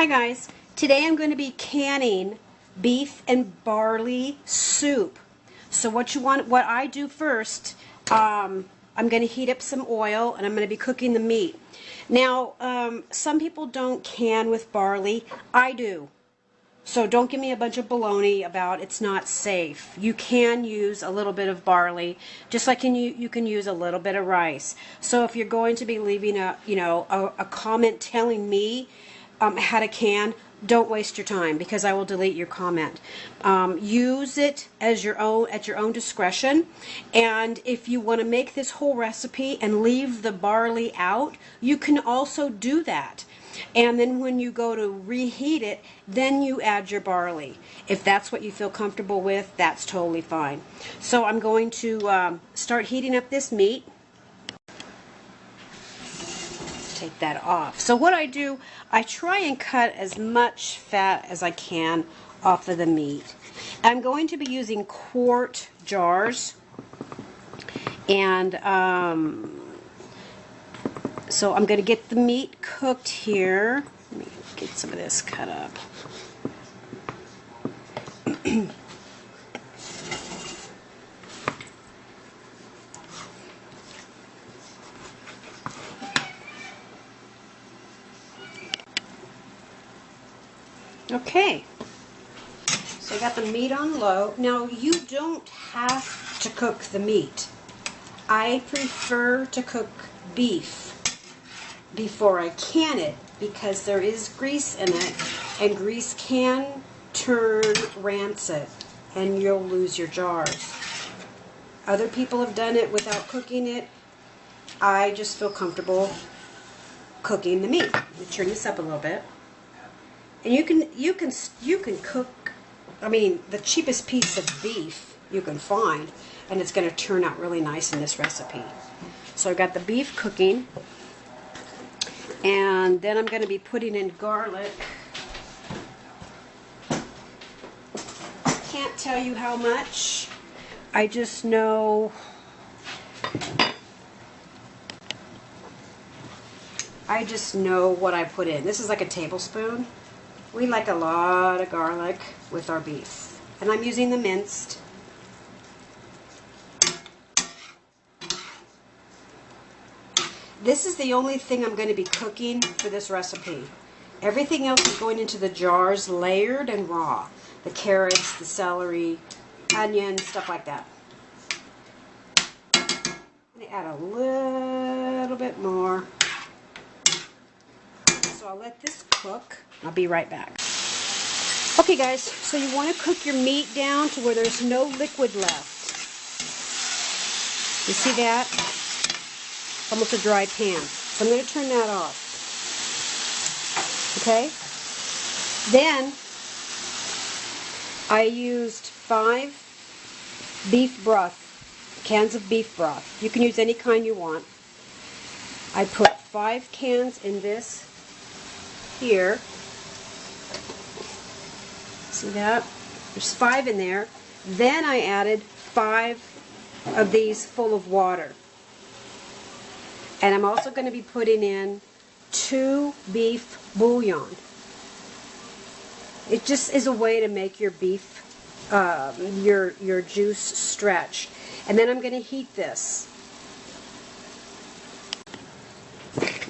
Hi guys, today I'm going to be canning beef and barley soup. So what I do first, I'm going to heat up some oil and I'm going to be cooking the meat. Now, some people don't can with barley. I do. So don't give me a bunch of baloney about it's not safe. You can use a little bit of barley, just like you can use a little bit of rice. So if you're going to be leaving a comment telling me how to can, don't waste your time because I will delete your comment. Use it as at your own discretion. And if you want to make this whole recipe and leave the barley out, you can also do that. And then when you go to reheat it, then you add your barley. If that's what you feel comfortable with, that's totally fine. So I'm going to start heating up this meat. Take that off. So what I do, I try and cut as much fat as I can off of the meat. I'm going to be using quart jars, and so I'm going to get the meat cooked here. Let me get some of this cut up. Okay, so I got the meat on low. Now you don't have to cook the meat. I prefer to cook beef before I can it because there is grease in it, and grease can turn rancid and you'll lose your jars. Other people have done it without cooking it. I just feel comfortable cooking the meat. Let me turn this up a little bit. And you can cook, I mean, the cheapest piece of beef you can find, and it's going to turn out really nice in this recipe. So I've got the beef cooking, and then I'm going to be putting in garlic. Can't tell you how much. I just know what I put in. This is like a tablespoon. We like a lot of garlic with our beef. And I'm using the minced. This is the only thing I'm going to be cooking for this recipe. Everything else is going into the jars layered and raw. The carrots, the celery, onions, stuff like that. I'm going to add a little bit more. So I'll let this cook. I'll be right back. Okay guys, so you want to cook your meat down to where there's no liquid left. You see that? It's almost a dry pan. So I'm going to turn that off. Okay? Then I used 5 beef broth, cans of beef broth. You can use any kind you want. I put 5 cans in this here. See that? There's 5 in there. Then I added 5 of these full of water. And I'm also going to be putting in 2 beef bouillon. It just is a way to make your beef, your juice stretch. And then I'm going to heat this.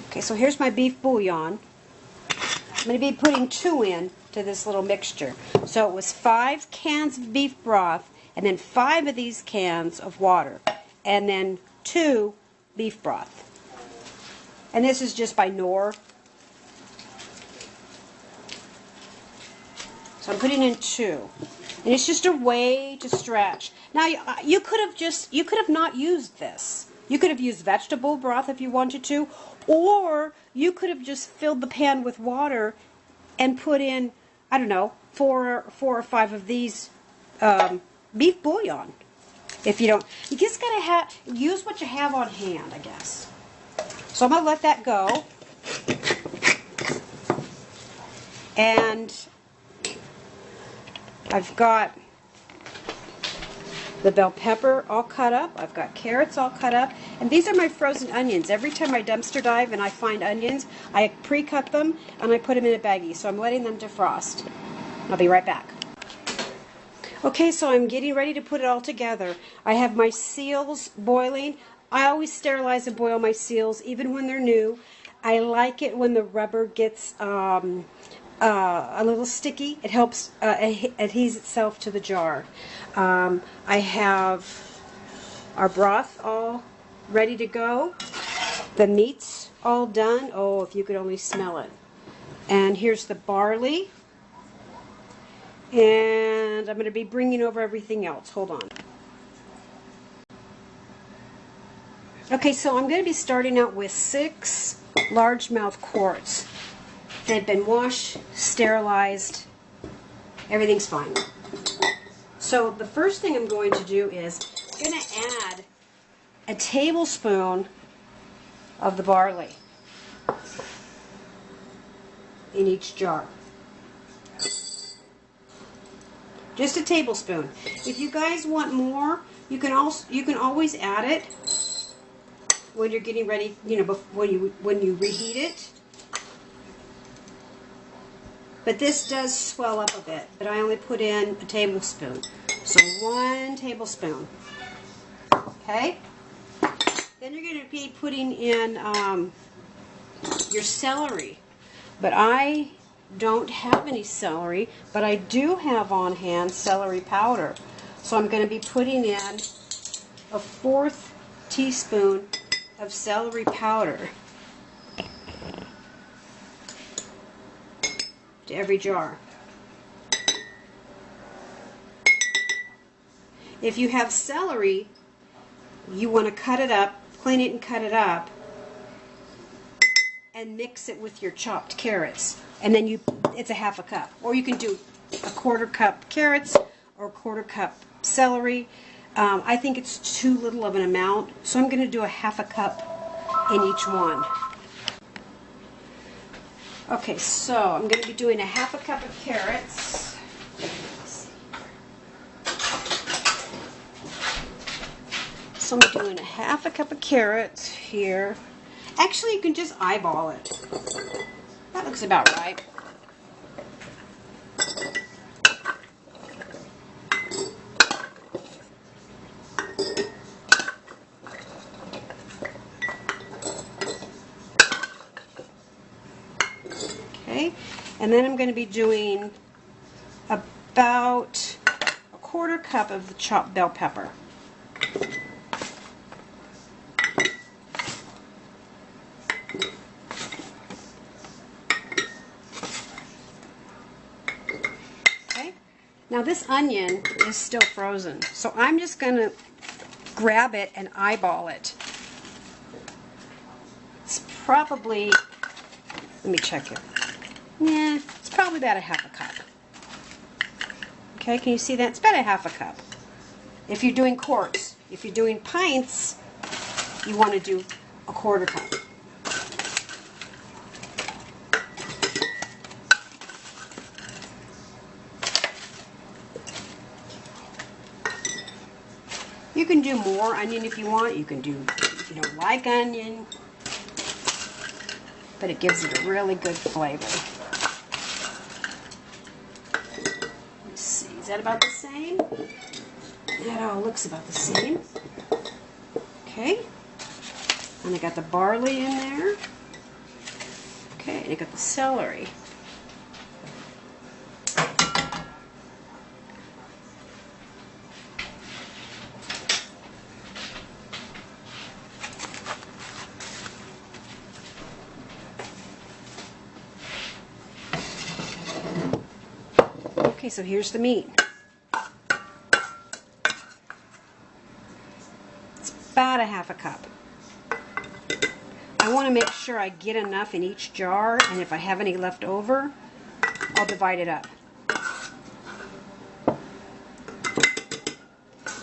Okay, so here's my beef bouillon. I'm going to be putting 2 in to this little mixture. So it was 5 cans of beef broth, and then 5 of these cans of water, and then 2 beef broth. And this is just by Knorr. So I'm putting in 2. And it's just a way to stretch. Now you could have not used this. You could have used vegetable broth if you wanted to, or you could have just filled the pan with water and put in, I don't know, 4 or 5 of these beef bouillon. If you don't, you just gotta use what you have on hand, I guess. So I'm gonna let that go, and I've got the bell pepper all cut up. I've got carrots all cut up, And these are my frozen onions. Every time I dumpster dive and I find onions, I pre-cut them and I put them in a baggie. So I'm letting them defrost. I'll be right back. Okay, so I'm getting ready to put it all together. I have my seals boiling. I always sterilize and boil my seals, even when they're new. I like it when the rubber gets a little sticky. It helps adheres itself to the jar. I have our broth all ready to go. The meat's all done. Oh, if you could only smell it. And here's the barley. And I'm going to be bringing over everything else. Hold on. Okay, so I'm going to be starting out with 6 largemouth quarts. They've been washed, sterilized, everything's fine. So the first thing I'm going to do is I'm going to add a tablespoon of the barley in each jar. Just a tablespoon. If you guys want more, you can always add it when you're getting ready, when you reheat it. But this does swell up a bit, but I only put in a tablespoon. So 1 tablespoon. Okay? Then you're going to be putting in your celery. But I don't have any celery, but I do have on hand celery powder. So I'm going to be putting in a 1/4 teaspoon of celery powder to every jar. If you have celery, you want to cut it up, clean it and cut it up, and mix it with your chopped carrots. And then it's a 1/2 cup. Or you can do a 1/4 cup carrots or a 1/4 cup celery. I think it's too little of an amount, so I'm going to do a 1/2 cup in each one. Okay, so I'm going to be doing a 1/2 cup of carrots. So I'm doing a 1/2 cup of carrots here. Actually, you can just eyeball it. That looks about right. Okay, and then I'm going to be doing about a 1/4 cup of the chopped bell pepper. Now this onion is still frozen, so I'm just going to grab it and eyeball it. It's probably, let me check it. Yeah, it's probably about a 1/2 cup. Okay, can you see that? It's about a 1/2 cup. If you're doing quarts, if you're doing pints, you want to do a 1/4 cup. You can do more onion if you want. You can do, if you don't like onion, but it gives it a really good flavor. Let's see, is that about the same? That all looks about the same. Okay, and I got the barley in there. Okay, and I got the celery. Okay, so here's the meat. It's about a 1/2 cup. I want to make sure I get enough in each jar, and if I have any left over, I'll divide it up.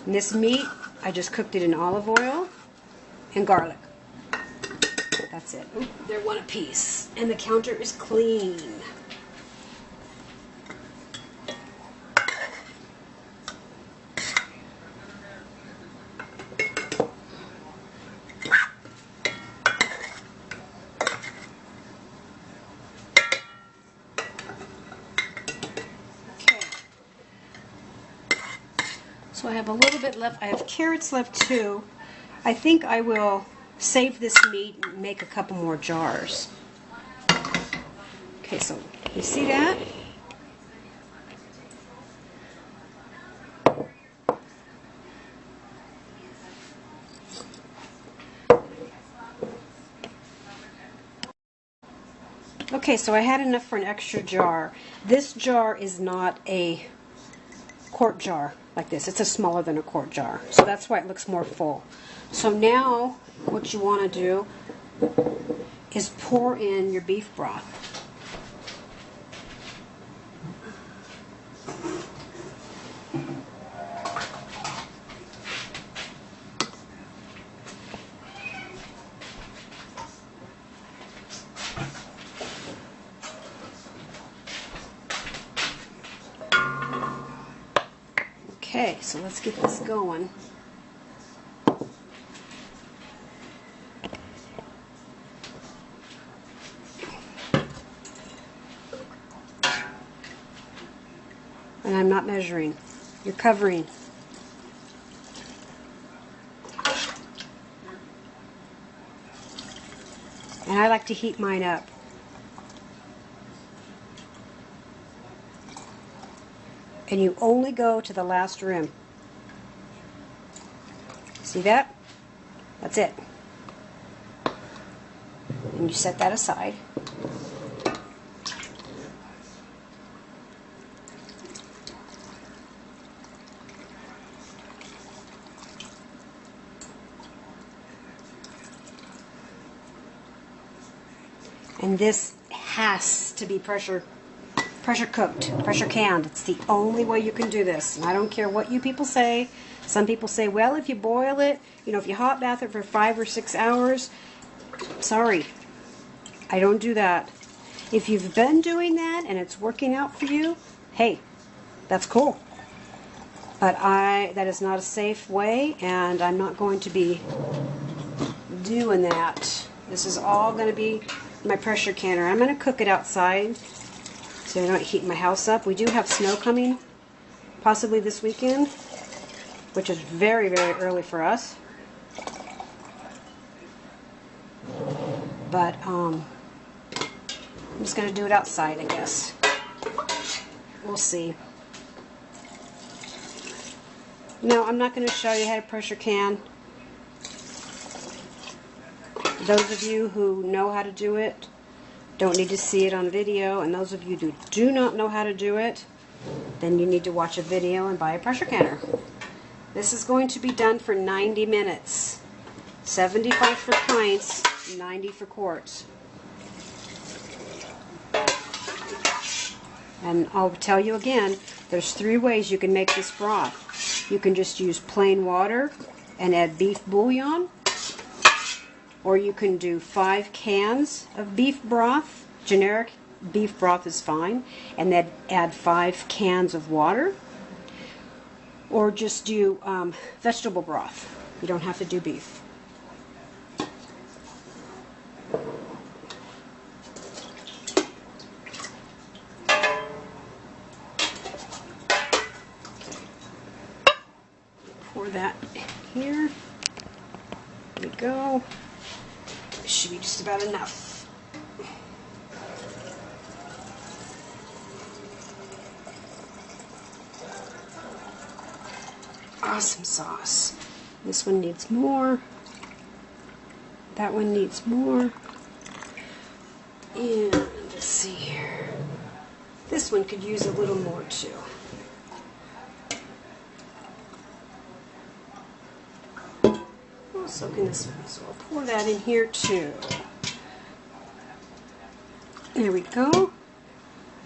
And this meat, I just cooked it in olive oil and garlic. That's it. Ooh, they're 1 apiece, and the counter is clean. So I have a little bit left. I have carrots left too. I think I will save this meat and make a couple more jars. Okay, so you see that? Okay, so I had enough for an extra jar. This jar is not a quart jar like this. It's a smaller than a quart jar. So that's why it looks more full. So now what you want to do is pour in your beef broth. Okay, so let's get this going. And I'm not measuring. You're covering. And I like to heat mine up. And you only go to the last rim. See that? That's it. And you set that aside. And this has to be pressure cooked, pressure canned. It's the only way you can do this. And I don't care what you people say. Some people say, well, if you boil it, you know, if you hot bath it for 5 or 6 hours, sorry, I don't do that. If you've been doing that and it's working out for you, hey, that's cool. But that is not a safe way, and I'm not going to be doing that. This is all going to be my pressure canner. I'm going to cook it outside so I don't heat my house up. We do have snow coming, possibly this weekend, which is very, very early for us. But I'm just going to do it outside, I guess. We'll see. No, I'm not going to show you how to pressure can. Those of you who know how to do it don't need to see it on video, and those of you who do not know how to do it, then you need to watch a video and buy a pressure canner. This is going to be done for 90 minutes. 75 for pints, 90 for quarts. And I'll tell you again, there's 3 ways you can make this broth. You can just use plain water and add beef bouillon, or you can do 5 cans of beef broth. Generic beef broth is fine, and then add 5 cans of water, or just do vegetable broth. You don't have to do beef. Pour that here. There we go. Should be just about enough. Awesome sauce. This one needs more. That one needs more. And let's see here. This one could use a little more too. So can this one, so I'll pour that in here too. There we go.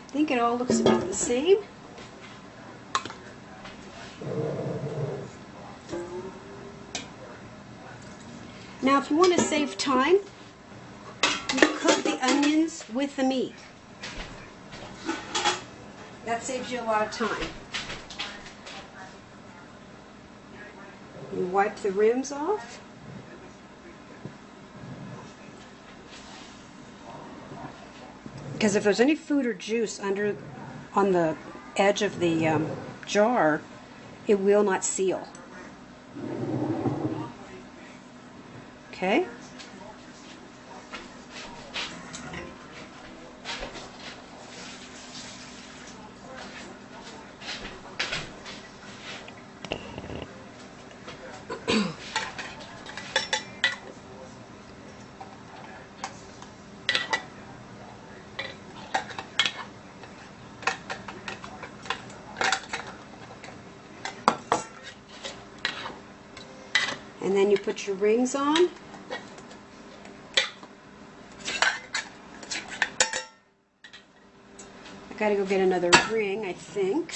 I think it all looks about the same. Now if you want to save time, you cook the onions with the meat. That saves you a lot of time. You wipe the rims off. Because if there's any food or juice on the edge of the jar, it will not seal. Okay? And then you put your rings on. I gotta go get another ring, I think.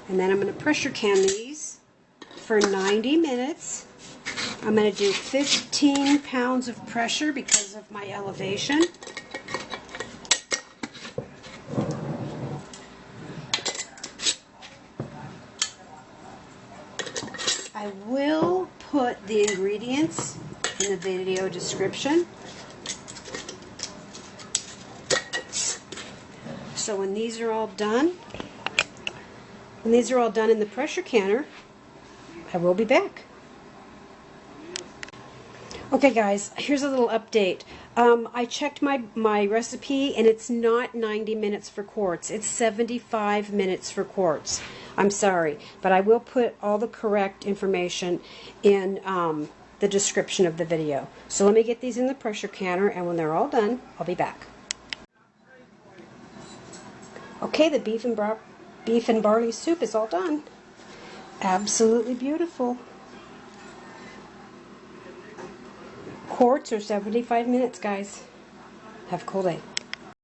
And then I'm going to pressure can these for 90 minutes. I'm going to do 15 pounds of pressure because of my elevation. I will put the ingredients in the video description. So when these are all done, in the pressure canner, I will be back. Okay guys, here's a little update. I checked my recipe and it's not 90 minutes for quarts. It's 75 minutes for quarts. I'm sorry, but I will put all the correct information in the description of the video. So let me get these in the pressure canner, and when they're all done, I'll be back. Okay, the beef and barley soup is all done. Absolutely beautiful. Quarts are 75 minutes, guys. Have a cool day.